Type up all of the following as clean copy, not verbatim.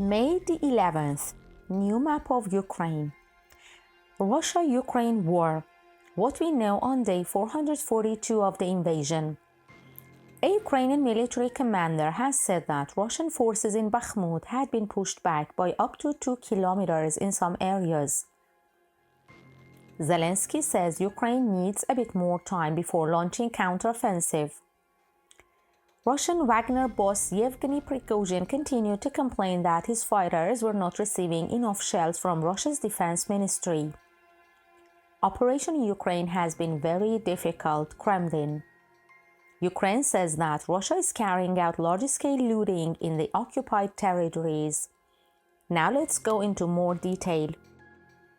May the 11th, new map of Ukraine. Russia-Ukraine war. What we know on day 442 of the invasion. A Ukrainian military commander has said that Russian forces in Bakhmut had been pushed back by up to 2 kilometers in some areas. Zelensky says Ukraine needs a bit more time before launching counteroffensive. Russian Wagner boss Yevgeny Prigozhin continued to complain that his fighters were not receiving enough shells from Russia's defense ministry. Operation Ukraine has been very difficult, Kremlin. Ukraine says that Russia is carrying out large-scale looting in the occupied territories. Now let's go into more detail.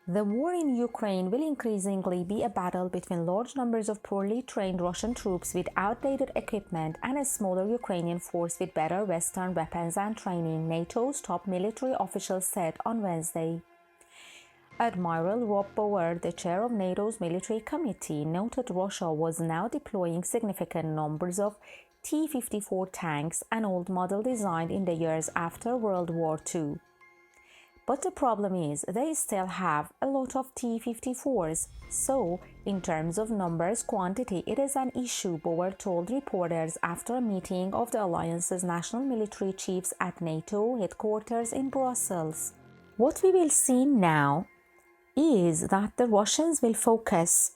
The war in Ukraine will increasingly be a battle between large numbers of poorly trained Russian troops with outdated equipment and a smaller Ukrainian force with better Western weapons and training, NATO's top military official said on Wednesday. Admiral Rob Bauer, the chair of NATO's military committee, noted Russia was now deploying significant numbers of T-54 tanks, an old model designed in the years after World War II. But the problem is they still have a lot of T-54s, so in terms of numbers quantity it is an issue, Bauer told reporters after a meeting of the alliance's national military chiefs at NATO headquarters in Brussels. What we will see now is that the Russians will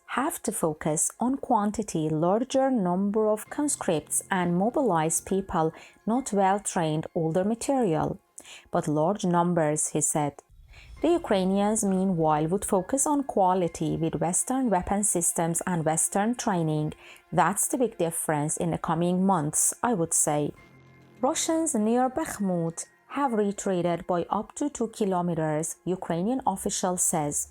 have to focus on quantity, larger number of conscripts and mobilize people, not well-trained older material, but large numbers, he said. The Ukrainians, meanwhile, would focus on quality with Western weapon systems and Western training. That's the big difference in the coming months, I would say. Russians near Bakhmut have retreated by up to 2 kilometers, Ukrainian official says.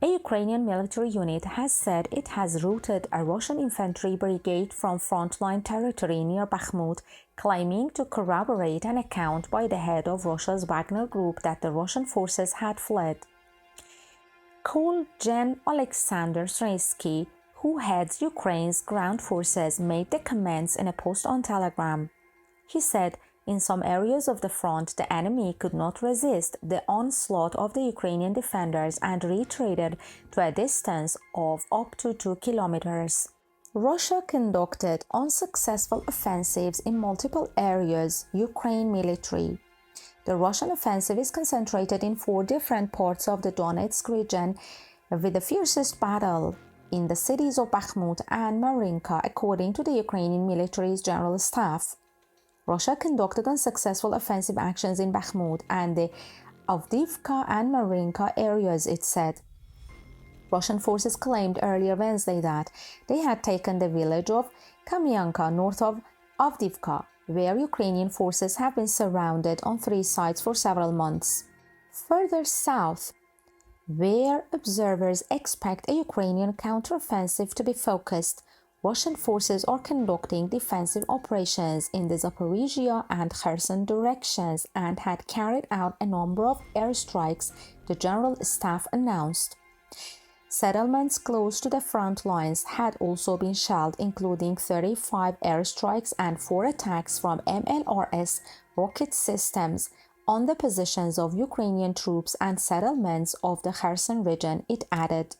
A Ukrainian military unit has said it has routed a Russian infantry brigade from frontline territory near Bakhmut, claiming to corroborate an account by the head of Russia's Wagner group that the Russian forces had fled. Col. Gen. Alexander Srensky, who heads Ukraine's ground forces, made the comments in a post on Telegram. He said, in some areas of the front, the enemy could not resist the onslaught of the Ukrainian defenders and retreated to a distance of up to 2 kilometers. Russia conducted unsuccessful offensives in multiple areas, Ukraine military. The Russian offensive is concentrated in 4 different parts of the Donetsk region, with the fiercest battle in the cities of Bakhmut and Marinka, according to the Ukrainian military's general staff. Russia conducted unsuccessful offensive actions in Bakhmut and the Avdiivka and Marinka areas, it said. Russian forces claimed earlier Wednesday that they had taken the village of Kamyanka north of Avdiivka, where Ukrainian forces have been surrounded on 3 sides for several months. Further south, where observers expect a Ukrainian counteroffensive to be focused, Russian forces are conducting defensive operations in the Zaporizhia and Kherson directions and had carried out a number of airstrikes, the general staff announced. Settlements close to the front lines had also been shelled, including 35 airstrikes and 4 attacks from MLRS rocket systems on the positions of Ukrainian troops and settlements of the Kherson region, it added.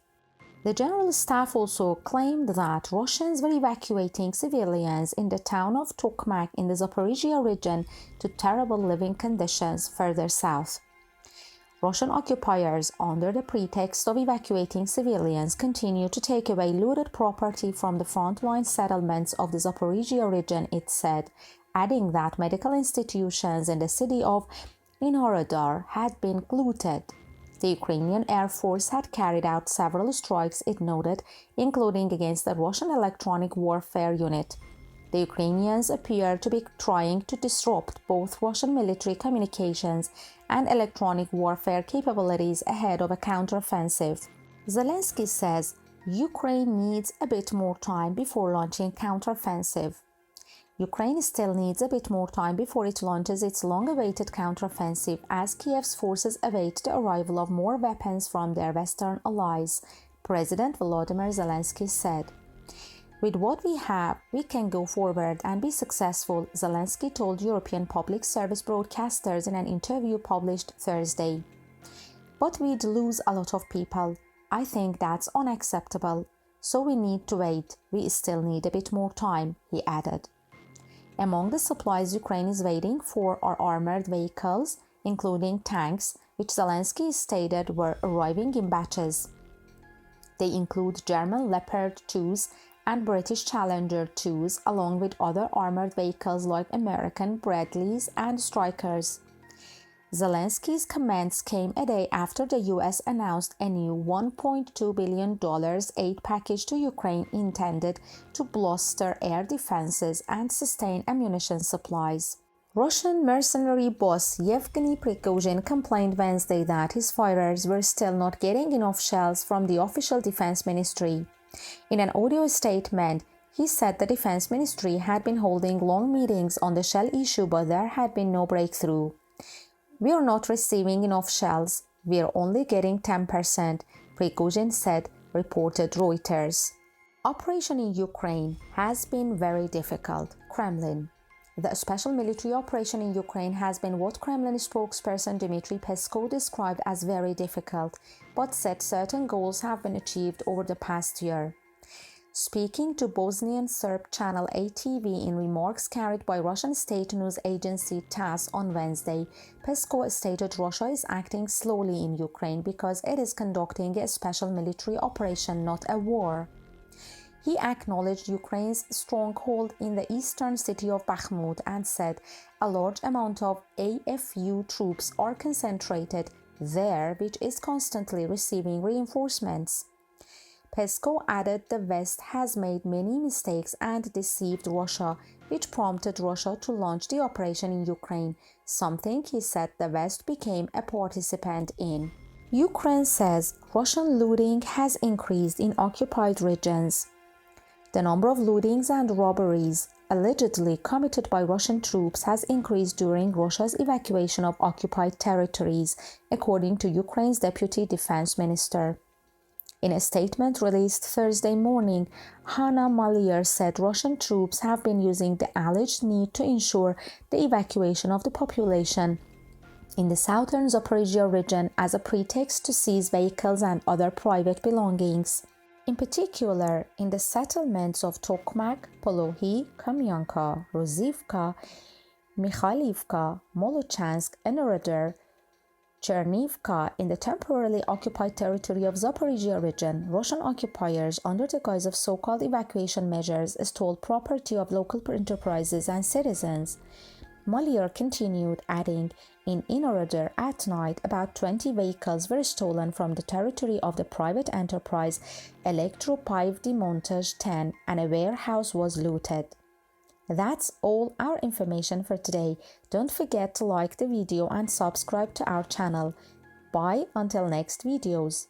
The general staff also claimed that Russians were evacuating civilians in the town of Tokmak in the Zaporizhia region to terrible living conditions further south. Russian occupiers, under the pretext of evacuating civilians, continue to take away looted property from the frontline settlements of the Zaporizhia region, it said, adding that medical institutions in the city of Inorodar had been looted. The Ukrainian Air Force had carried out several strikes, it noted, including against the Russian electronic warfare unit. The Ukrainians appear to be trying to disrupt both Russian military communications and electronic warfare capabilities ahead of a counteroffensive. Zelensky says Ukraine needs a bit more time before launching counteroffensive. Ukraine still needs a bit more time before it launches its long-awaited counteroffensive as Kiev's forces await the arrival of more weapons from their Western allies, President Volodymyr Zelensky said. With what we have, we can go forward and be successful, Zelensky told European public service broadcasters in an interview published Thursday. But we'd lose a lot of people. I think that's unacceptable. So we need to wait. We still need a bit more time, he added. Among the supplies Ukraine is waiting for are armored vehicles, including tanks, which Zelensky stated were arriving in batches. They include German Leopard 2s and British Challenger 2s, along with other armored vehicles like American Bradleys and Strykers. Zelensky's comments came a day after the US announced a new $1.2 billion aid package to Ukraine intended to bolster air defenses and sustain ammunition supplies. Russian mercenary boss Yevgeny Prigozhin complained Wednesday that his fighters were still not getting enough shells from the official defense ministry. In an audio statement, he said the defense ministry had been holding long meetings on the shell issue, but there had been no breakthrough. We are not receiving enough shells. We are only getting 10%, Prigozhin said, reported Reuters. Operation in Ukraine has been very difficult, Kremlin. The special military operation in Ukraine has been what Kremlin spokesperson Dmitry Peskov described as very difficult, but said certain goals have been achieved over the past year. Speaking to Bosnian Serb channel ATV in remarks carried by Russian state news agency TASS on Wednesday, Peskov stated Russia is acting slowly in Ukraine because it is conducting a special military operation, not a war. He acknowledged Ukraine's stronghold in the eastern city of Bakhmut and said a large amount of AFU troops are concentrated there, which is constantly receiving reinforcements. Peskov added the West has made many mistakes and deceived Russia, which prompted Russia to launch the operation in Ukraine, something he said the West became a participant in. Ukraine says Russian looting has increased in occupied regions. The number of lootings and robberies allegedly committed by Russian troops has increased during Russia's evacuation of occupied territories, according to Ukraine's deputy defense minister. In a statement released Thursday morning, Hanna Maliar said Russian troops have been using the alleged need to ensure the evacuation of the population in the southern Zaporizhia region as a pretext to seize vehicles and other private belongings. In particular, in the settlements of Tokmak, Polohi, Kamyanka, Rozivka, Mikhailivka, Molochansk, Enerodar, Chernivka, in the temporarily occupied territory of Zaporizhia region, Russian occupiers, under the guise of so-called evacuation measures, stole property of local enterprises and citizens. Maliar continued, adding, in Enerodar at night, about 20 vehicles were stolen from the territory of the private enterprise Elektropiv Demontage 10 and a warehouse was looted. That's all our information for today. Don't forget to like the video and subscribe to our channel. Bye until next videos.